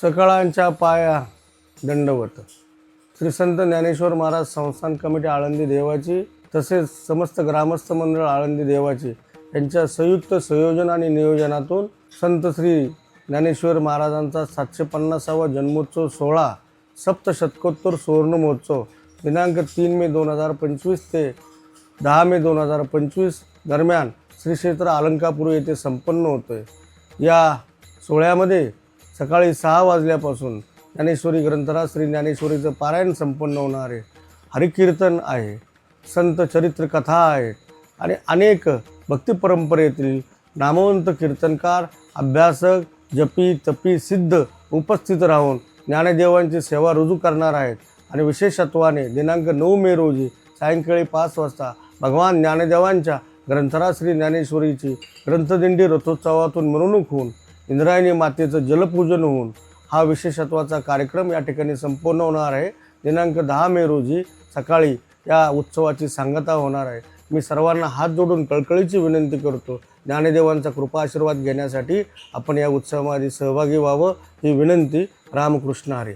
सकाळांच्या पाया दंडवत. श्री संत ज्ञानेश्वर महाराज संस्थान कमिटी आळंदी देवाची तसेच समस्त ग्रामस्थ मंडळ आळंदी देवाची यांच्या संयुक्त संयोजन आणि नियोजनातून संत श्री ज्ञानेश्वर महाराजांचा 750वा जन्मोत्सव सोहळा सप्तशतकोत्तर सुवर्ण महोत्सव दिनांक 3 मे 2025 ते 10 मे 2025 दरम्यान श्री क्षेत्र अलंकापूर येथे संपन्न होतोय. या सोहळ्यामध्ये सकाळी 6 वाजल्यापासून ज्ञानेश्वरी ग्रंथराज श्री ज्ञानेश्वरीचं पारायण संपन्न होणार आहे. हरिकीर्तन आहे, संत चरित्र कथा आहेत आणि अनेक भक्ती परंपरेतील नामवंत कीर्तनकार, अभ्यासक, जपी तपी सिद्ध उपस्थित राहून ज्ञानदेवांची सेवा रुजू करणार आहेत. आणि विशेषत्वाने दिनांक 9 मे रोजी सायंकाळी 5 वाजता भगवान ज्ञानदेवांच्या ग्रंथराज श्री ज्ञानेश्वरीची ग्रंथदिंडी रथोत्सवातून मिरवणूक होऊन इंद्रायणी मातेचं जलपूजन होऊन हा विशेषत्वाचा कार्यक्रम या ठिकाणी संपन्न होणार आहे. दिनांक 10 मे रोजी सकाळी या उत्सवाची सांगता होणार आहे. मी सर्वांना हात जोडून कळकळीची विनंती करतो, ज्ञानदेवांचा कृपा आशीर्वाद घेण्यासाठी आपण या उत्सवामध्ये सहभागी व्हावं ही विनंती. रामकृष्ण हरी.